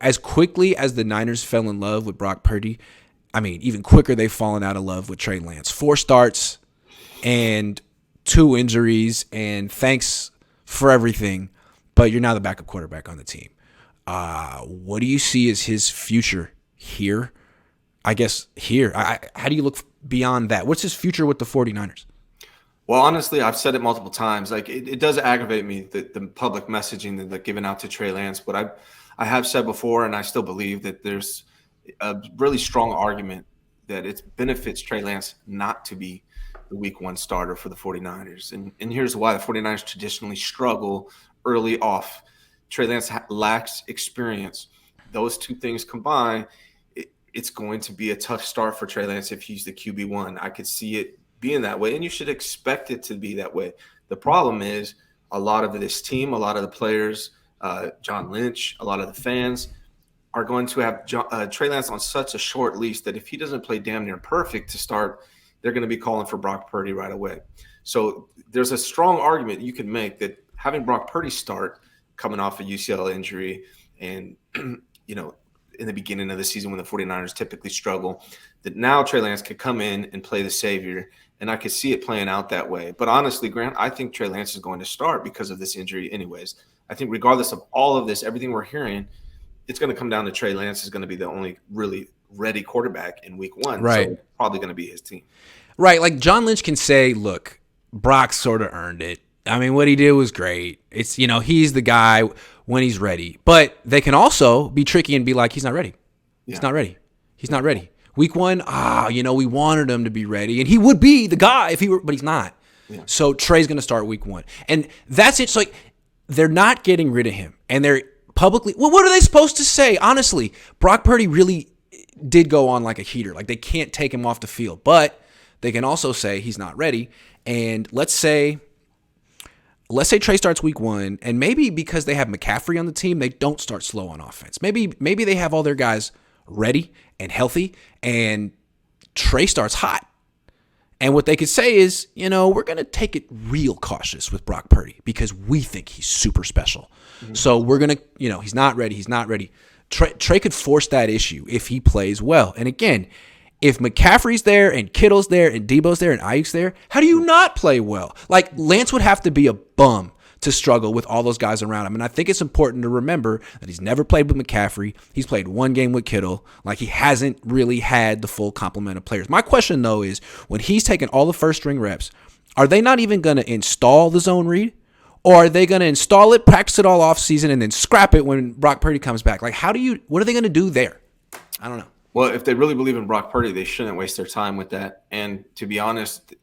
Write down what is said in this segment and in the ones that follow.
as quickly as the Niners fell in love with Brock Purdy, I mean, even quicker they've fallen out of love with Trey Lance. 4 starts and 2 injuries, and thanks for everything, but you're now the backup quarterback on the team. What do you see as his future here? I guess here. How do you look beyond that? What's his future with the 49ers? Well, honestly, I've said it multiple times. Like it does aggravate me the public messaging that given out to Trey Lance, but I have said before, and I still believe that there's a really strong argument that it benefits Trey Lance not to be the week 1 starter for the 49ers. And here's why: the 49ers traditionally struggle early off. Trey Lance lacks experience. Those two things combined, it's going to be a tough start for Trey Lance if he's the QB1. I could see it being that way, and you should expect it to be that way. The problem is a lot of this team, a lot of the players, John Lynch, a lot of the fans are going to have Trey Lance on such a short leash that if he doesn't play damn near perfect to start, they're going to be calling for Brock Purdy right away. So there's a strong argument you can make that having Brock Purdy start coming off a UCL injury and, in the beginning of the season when the 49ers typically struggle, that now Trey Lance could come in and play the savior, and I could see it playing out that way. But honestly, Grant, I think Trey Lance is going to start because of this injury anyways. I think regardless of all of this, everything we're hearing, it's going to come down to Trey Lance is going to be the only really ready quarterback in week 1. Right. So it's probably going to be his team. Right. Like John Lynch can say, look, Brock sort of earned it. I mean, what he did was great. It's, he's the guy when he's ready. But they can also be tricky and be like, he's not ready. He's not ready. He's not ready. Week 1, we wanted him to be ready. And he would be the guy if he were, but he's not. Yeah. So Trey's going to start week 1. And that's it. So like, they're not getting rid of him. And they're publicly, well, what are they supposed to say? Honestly, Brock Purdy really did go on like a heater. Like they can't take him off the field. But they can also say he's not ready. And let's say Trey starts week 1, and maybe because they have McCaffrey on the team, they don't start slow on offense. Maybe they have all their guys ready and healthy, and Trey starts hot. And what they could say is, we're going to take it real cautious with Brock Purdy because we think he's super special. Mm-hmm. So we're going to, he's not ready. Trey could force that issue if he plays well. And again, if McCaffrey's there and Kittle's there and Debo's there and Ayuk's there, how do you not play well? Like Lance would have to be a bum to struggle with all those guys around him. And I think it's important to remember that he's never played with McCaffrey. He's played 1 game with Kittle. Like he hasn't really had the full complement of players. My question though is when he's taking all the first string reps, are they not even going to install the zone read? Or are they going to install it, practice it all off season, and then scrap it when Brock Purdy comes back? Like what are they going to do there? I don't know. Well, if they really believe in Brock Purdy, they shouldn't waste their time with that. And to be honest,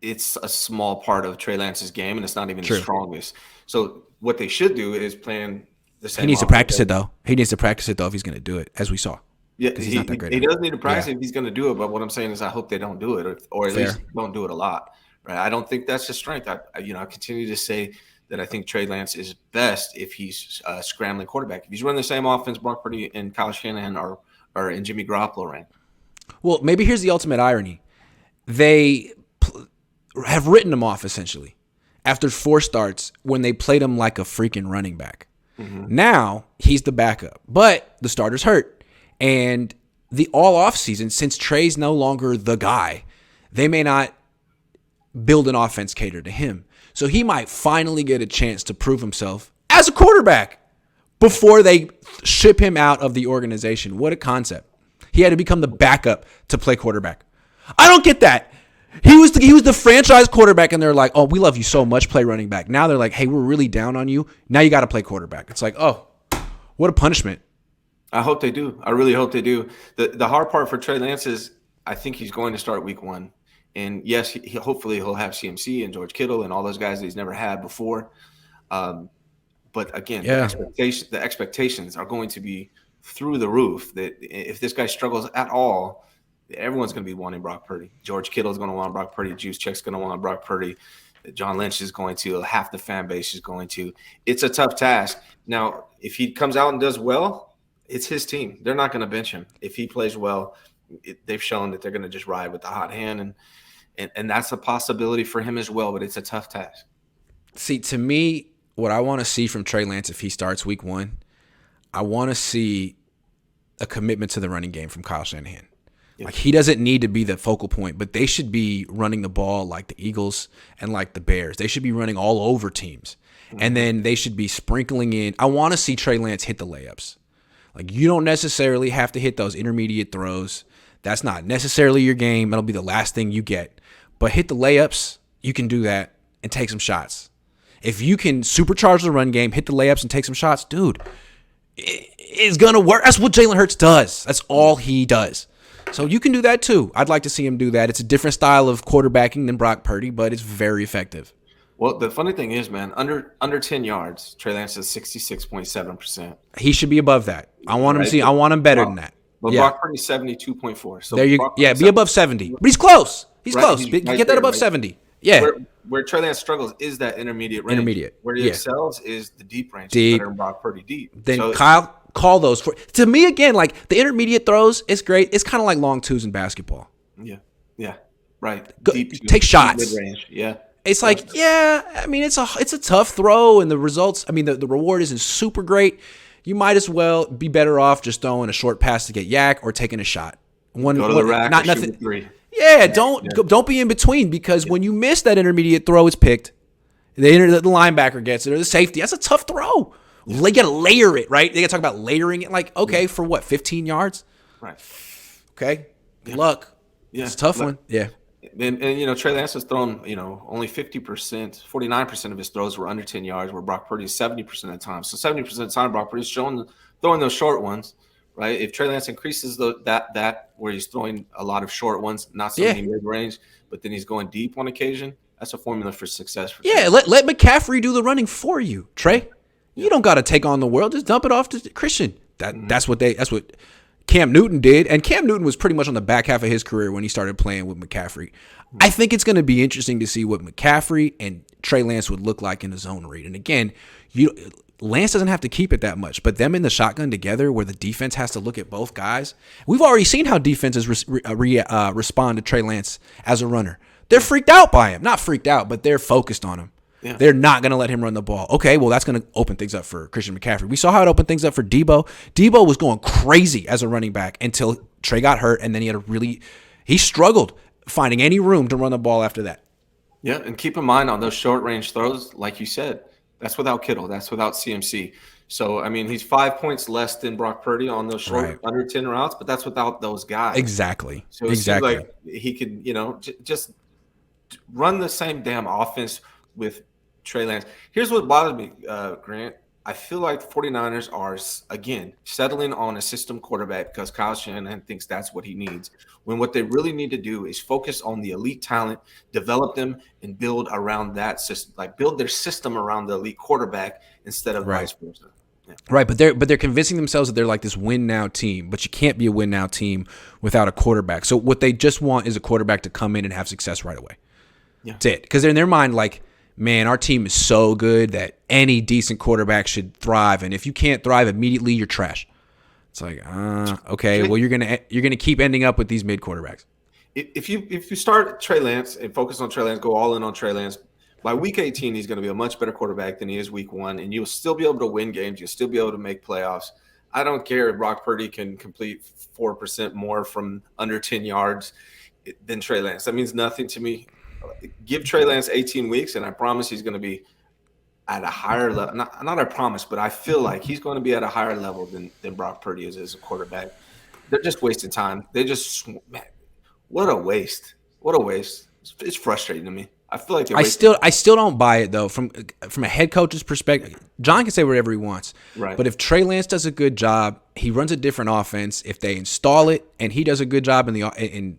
it's a small part of Trey Lance's game, and it's not even the strongest. So what they should do is plan the same. He needs to practice it, though. He needs to practice it, though, if he's going to do it, as we saw. Yeah, he's not that great. He does need to practice it if he's going to do it. But what I'm saying is I hope they don't do it, or at least don't do it a lot. Right? I don't think that's his strength. I continue to say that I think Trey Lance is best if he's a scrambling quarterback. If he's running the same offense Brock Purdy and Kyle Shanahan or in Jimmy Garoppolo ran. Well, maybe here's the ultimate irony. They have written him off, essentially, after 4 starts when they played him like a freaking running back. Mm-hmm. Now, he's the backup, but the starter's hurt. And the all offseason, since Trey's no longer the guy, they may not build an offense catered to him. So he might finally get a chance to prove himself as a quarterback before they ship him out of the organization. What a concept. He had to become the backup to play quarterback. I don't get that. He was the franchise quarterback, and they're like, oh, we love you so much, play running back. Now they're like, hey, we're really down on you. Now you got to play quarterback. It's like, oh, what a punishment. I hope they do. I really hope they do. The hard part for Trey Lance is I think he's going to start week 1. And yes, hopefully he'll have CMC and George Kittle and all those guys that he's never had before. But again, the expectations are going to be through the roof that if this guy struggles at all, everyone's going to be wanting Brock Purdy. George Kittle's going to want Brock Purdy. Juice Check's going to want Brock Purdy. John Lynch is going to. Half the fan base is going to. It's a tough task. Now, if he comes out and does well, it's his team. They're not going to bench him. If he plays well, they've shown that they're going to just ride with the hot hand, and that's a possibility for him as well, but it's a tough task. See, to me, what I want to see from Trey Lance if he starts week 1, I want to see a commitment to the running game from Kyle Shanahan. Like, he doesn't need to be the focal point, but they should be running the ball like the Eagles and like the Bears. They should be running all over teams. And then they should be sprinkling in. I want to see Trey Lance hit the layups. Like, you don't necessarily have to hit those intermediate throws. That's not necessarily your game. That'll be the last thing you get. But hit the layups. You can do that and take some shots. If you can supercharge the run game, hit the layups and take some shots, dude, it's going to work. That's what Jalen Hurts does. That's all he does. So you can do that too. I'd like to see him do that. It's a different style of quarterbacking than Brock Purdy, but it's very effective. Well, the funny thing is, man, under 10 yards, Trey Lance is 66.7%. He should be above that. I want him I want him better than that. But Brock Purdy's 72.4. So there you be above 70. But he's close. He's close. Get that above 70. Yeah. Where Trey Lance struggles is that intermediate range. Where he excels is the deep range. He's better than Brock Purdy deep. Then Kyle, call those for. To me, again, like the intermediate throws, it's great. It's kind of like long twos in basketball. Yeah, right. Take shots. Mid-range. Yeah. It's like, I mean, it's a tough throw, and the results, I mean, the reward isn't super great. You might as well be better off just throwing a short pass to get yak or taking a shot. Go to the rack, not nothing. Three. Yeah, don't be in between, because when you miss that intermediate throw, it's picked. The linebacker gets it, or the safety. That's a tough throw. They got to layer it, right? They got to talk about layering it. Like, okay, for what, 15 yards? Right. Okay. Good luck. Yeah. It's a tough one. Yeah. And Trey Lance has thrown, only 50%, 49% of his throws were under 10 yards, where Brock Purdy is 70% of the time. So 70% of the time, Brock Purdy's throwing those short ones, right? If Trey Lance increases that where he's throwing a lot of short ones, not so many mid-range, but then he's going deep on occasion, that's a formula for success. Let McCaffrey do the running for you, Trey. You don't got to take on the world. Just dump it off to Christian. That's what Cam Newton did. And Cam Newton was pretty much on the back half of his career when he started playing with McCaffrey. I think it's going to be interesting to see what McCaffrey and Trey Lance would look like in a zone read. And again, Lance doesn't have to keep it that much, but them in the shotgun together where the defense has to look at both guys. We've already seen how defenses respond to Trey Lance as a runner. They're freaked out by him. Not freaked out, but they're focused on him. Yeah. They're not going to let him run the ball. Okay, well, that's going to open things up for Christian McCaffrey. We saw how it opened things up for Debo. Debo was going crazy as a running back until Trey got hurt, and then he struggled finding any room to run the ball after that. Yeah, and keep in mind on those short-range throws, like you said, that's without Kittle. That's without CMC. So, I mean, he's 5 points less than Brock Purdy on those short under 10 routes, but that's without those guys. Exactly. So it seems like he could, just run the same damn offense with Trey Lance. Here's what bothers me, Grant. I feel like the 49ers are, again, settling on a system quarterback because Kyle Shanahan thinks that's what he needs, when what they really need to do is focus on the elite talent, develop them, and build around that system, like build their system around the elite quarterback instead of vice versa. Yeah. Right, but they're convincing themselves that they're like this win-now team, but you can't be a win-now team without a quarterback. So what they just want is a quarterback to come in and have success right away. Yeah. That's it. Because they're in their mind like, man, our team is so good that any decent quarterback should thrive, and if you can't thrive immediately, you're trash. It's like, okay, well, you're gonna keep ending up with these mid quarterbacks. If you start Trey Lance and focus on Trey Lance, go all in on Trey Lance, by week 18, he's going to be a much better quarterback than he is week 1, and you'll still be able to win games. You'll still be able to make playoffs. I don't care if Brock Purdy can complete 4% more from under 10 yards than Trey Lance. That means nothing to me. Give Trey Lance 18 weeks, and I promise he's going to be at a higher level. Not I promise, but I feel like he's going to be at a higher level than Brock Purdy is as a quarterback. They're just wasting time. Man, what a waste. What a waste. It's frustrating to me. I feel like I still don't buy it though. From a head coach's perspective, John can say whatever he wants. Right. But if Trey Lance does a good job, he runs a different offense. If they install it and he does a good job in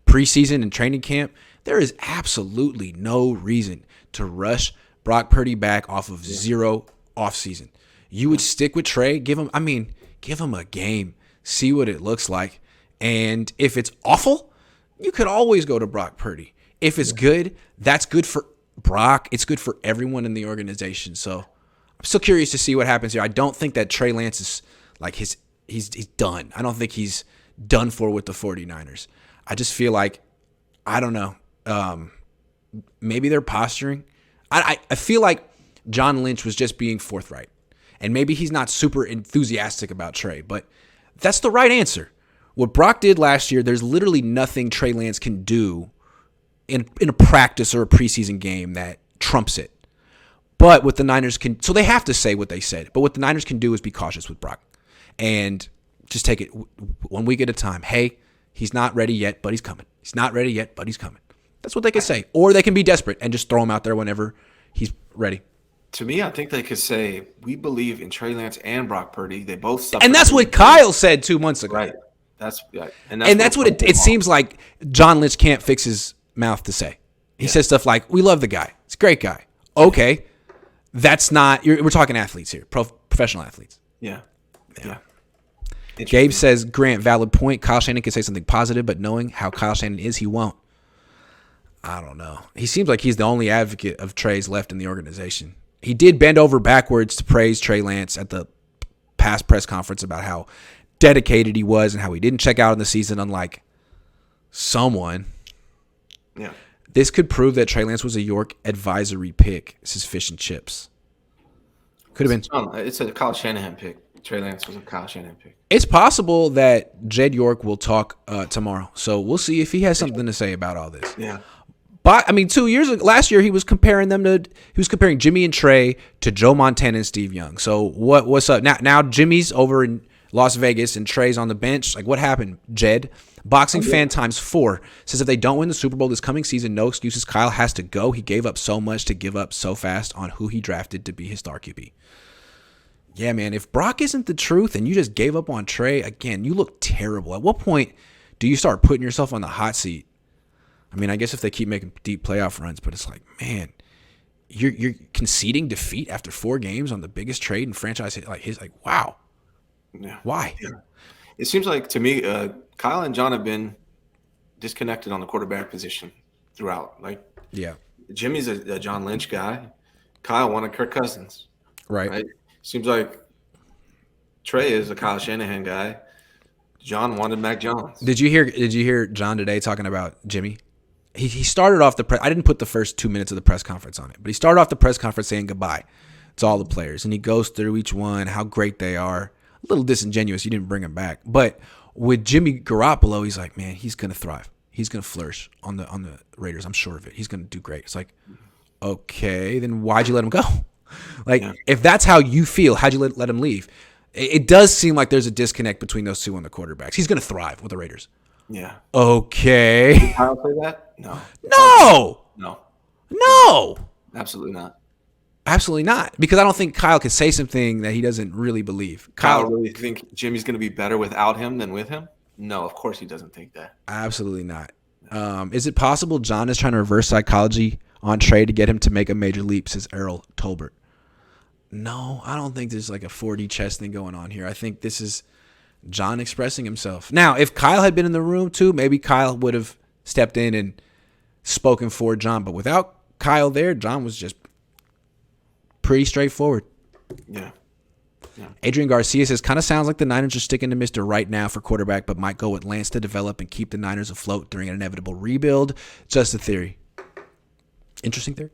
preseason and training camp, there is absolutely no reason to rush Brock Purdy back off of zero offseason. You would stick with Trey, give him a game, see what it looks like. And if it's awful, you could always go to Brock Purdy. If it's good, that's good for Brock. It's good for everyone in the organization. So I'm still curious to see what happens here. I don't think that Trey Lance is like he's done. I don't think he's done for with the 49ers. I just feel like, I don't know, maybe they're posturing. I feel like John Lynch was just being forthright. And maybe he's not super enthusiastic about Trey, but that's the right answer. What Brock did last year, there's literally nothing Trey Lance can do in a practice or a preseason game that trumps it. But what the Niners can, so they have to say what they said, but what the Niners can do is be cautious with Brock and just take it 1 week at a time. Hey, he's not ready yet, but he's coming. He's not ready yet, but he's coming. That's what they can say. Or they can be desperate and just throw him out there whenever he's ready. To me, I think they could say, we believe in Trey Lance and Brock Purdy. They both suffered. And that's what Kyle said 2 months ago. Right. That's what it seems like John Lynch can't fix his mouth to say. He says stuff like, we love the guy. He's a great guy. Okay. That's not, we're talking athletes here, professional athletes. Yeah. Gabe says, Grant, valid point. Kyle Shanahan can say something positive, but knowing how Kyle Shanahan is, he won't. I don't know. He seems like he's the only advocate of Trey's left in the organization. He did bend over backwards to praise Trey Lance at the past press conference about how dedicated he was and how he didn't check out in the season, unlike someone. Yeah. This could prove that Trey Lance was a York advisory pick. This is fish and chips. Could have been. It's a Kyle Shanahan pick. Trey Lance was a Kyle Shanahan pick. It's possible that Jed York will talk tomorrow. So we'll see if he has something to say about all this. Yeah. But I mean, last year he was comparing Jimmy and Trey to Joe Montana and Steve Young. So what's up now? Jimmy's over in Las Vegas and Trey's on the bench. Like, what happened, Jed? Boxing fan times 4 says if they don't win the Super Bowl this coming season, no excuses. Kyle has to go. He gave up so much to give up so fast on who he drafted to be his star QB. Yeah, man. If Brock isn't the truth and you just gave up on Trey, again, you look terrible. At what point do you start putting yourself on the hot seat? I mean, I guess if they keep making deep playoff runs, but it's like, man, you're conceding defeat after 4 games on the biggest trade in franchise. Wow. Yeah. Why? Yeah. It seems like to me, Kyle and John have been disconnected on the quarterback position throughout. Like, yeah, Jimmy's a John Lynch guy. Kyle wanted Kirk Cousins. Right. Seems like Trey is a Kyle Shanahan guy. John wanted Mac Jones. Did you hear John today talking about Jimmy? He started off I didn't put the first 2 minutes of the press conference on it, but he started off the press conference saying goodbye to all the players, and he goes through each one, how great they are. A little disingenuous, you didn't bring him back, but with Jimmy Garoppolo, he's like, man, he's gonna thrive. He's gonna flourish on the Raiders. I'm sure of it. He's gonna do great. It's like, okay, then why'd you let him go? If that's how you feel, how'd you let him leave? It does seem like there's a disconnect between those two on the quarterbacks. He's gonna thrive with the Raiders. Yeah. Okay. Did Kyle say that? No. No. Absolutely not. Absolutely not. Because I don't think Kyle could say something that he doesn't really believe. Kyle really think Jimmy's going to be better without him than with him? No, of course he doesn't think that. Absolutely not. Is it possible John is trying to reverse psychology on Trey to get him to make a major leap, says Errol Tolbert? No, I don't think there's like a 4D chess thing going on here. I think this is John expressing himself. Now, if Kyle had been in the room too, maybe Kyle would have stepped in and spoken for John. But without Kyle there, John was just pretty straightforward. Yeah. Adrian Garcia says, kind of sounds like the Niners are sticking to Mr. Right now for quarterback, but might go with Lance to develop and keep the Niners afloat during an inevitable rebuild. Just a theory. Interesting theory.